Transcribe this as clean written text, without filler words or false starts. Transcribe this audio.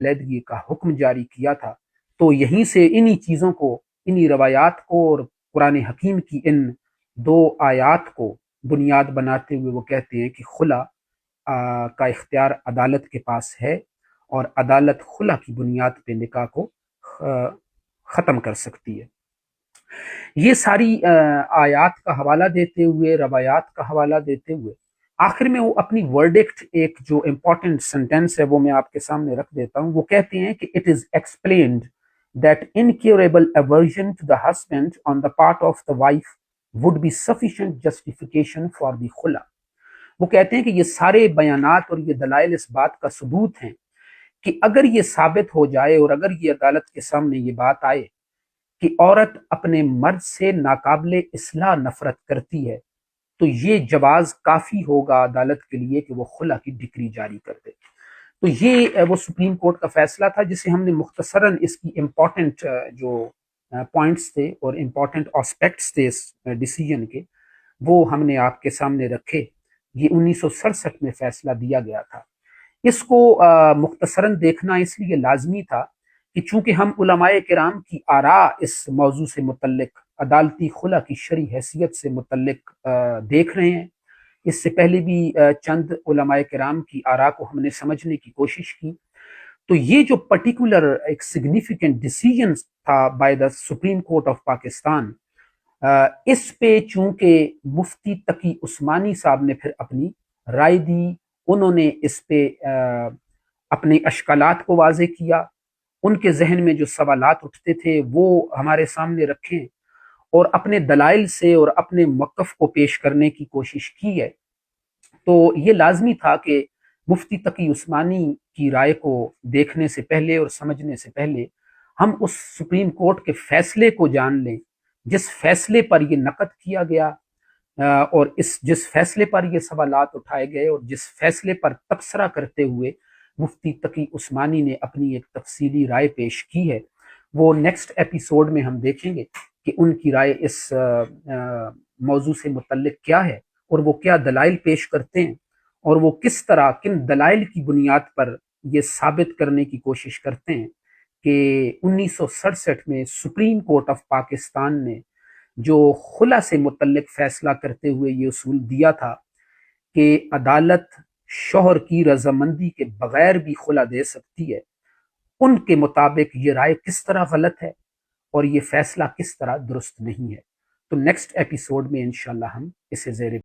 علیحدگی کا حکم جاری کیا تھا، تو یہیں سے انہی چیزوں کو، انہی روایات کو اور قرآن حکیم کی ان 2 آیات کو بنیاد بناتے ہوئے وہ کہتے ہیں کہ خلا کا اختیار عدالت کے پاس ہے، اور عدالت خلا کی بنیاد پہ نکاح کو ختم کر سکتی ہے۔ یہ ساری آیات کا حوالہ دیتے ہوئے، روایات کا حوالہ دیتے ہوئے، آخر میں وہ اپنی ورڈکٹ، ایک جو امپورٹنٹ سینٹینس ہے وہ میں آپ کے سامنے رکھ دیتا ہوں۔ وہ کہتے ہیں کہ it is explained that incurable aversion to the husband on the part of the wife would be sufficient justification for the خلا۔ وہ کہتے ہیں کہ یہ سارے بیانات اور یہ دلائل اس بات کا ثبوت ہیں کہ اگر یہ ثابت ہو جائے اور اگر یہ عدالت کے سامنے یہ بات آئے کہ عورت اپنے مرد سے ناقابل اصلاح نفرت کرتی ہے، تو یہ جواز کافی ہوگا عدالت کے لیے کہ وہ خلا کی ڈکری جاری کر دے۔ تو یہ وہ سپریم کورٹ کا فیصلہ تھا جسے ہم نے مختصراً اس کی امپورٹنٹ جو پوائنٹس تھے اور امپورٹنٹ آسپیکٹس تھے اس ڈیسیجن کے، وہ ہم نے آپ کے سامنے رکھے۔ یہ 1967 میں فیصلہ دیا گیا تھا۔ اس کو مختصراً دیکھنا اس لیے لازمی تھا کہ چونکہ ہم علماء کرام کی آراء اس موضوع سے متعلق، عدالتی خلا کی شرعی حیثیت سے متعلق دیکھ رہے ہیں۔ اس سے پہلے بھی چند علماء کرام کی آراء کو ہم نے سمجھنے کی کوشش کی۔ تو یہ جو پرٹیکولر ایک سگنیفیکنٹ ڈیسیجن تھا by the Supreme Court of Pakistan, اس پہ چونکہ مفتی تقی عثمانی صاحب نے پھر اپنی رائے دی، انہوں نے اس پہ اپنے اشکالات کو واضح کیا، ان کے ذہن میں جو سوالات اٹھتے تھے وہ ہمارے سامنے رکھیں، اور اپنے دلائل سے اور اپنے موقف کو پیش کرنے کی کوشش کی ہے۔ تو یہ لازمی تھا کہ مفتی تقی عثمانی کی رائے کو دیکھنے سے پہلے اور سمجھنے سے پہلے ہم اس سپریم کورٹ کے فیصلے کو جان لیں، جس فیصلے پر یہ نقد کیا گیا، اور جس فیصلے پر یہ سوالات اٹھائے گئے، اور جس فیصلے پر تبصرہ کرتے ہوئے مفتی تقی عثمانی نے اپنی ایک تفصیلی رائے پیش کی ہے۔ وہ نیکسٹ ایپیسوڈ میں ہم دیکھیں گے کہ ان کی رائے اس موضوع سے متعلق کیا ہے، اور وہ کیا دلائل پیش کرتے ہیں، اور وہ کس طرح کن دلائل کی بنیاد پر یہ ثابت کرنے کی کوشش کرتے ہیں کہ 1967 میں سپریم کورٹ آف پاکستان نے جو خلا سے متعلق فیصلہ کرتے ہوئے یہ اصول دیا تھا کہ عدالت شوہر کی رضامندی کے بغیر بھی خلا دے سکتی ہے، ان کے مطابق یہ رائے کس طرح غلط ہے اور یہ فیصلہ کس طرح درست نہیں ہے۔ تو نیکسٹ ایپیسوڈ میں انشاءاللہ ہم اسے زیر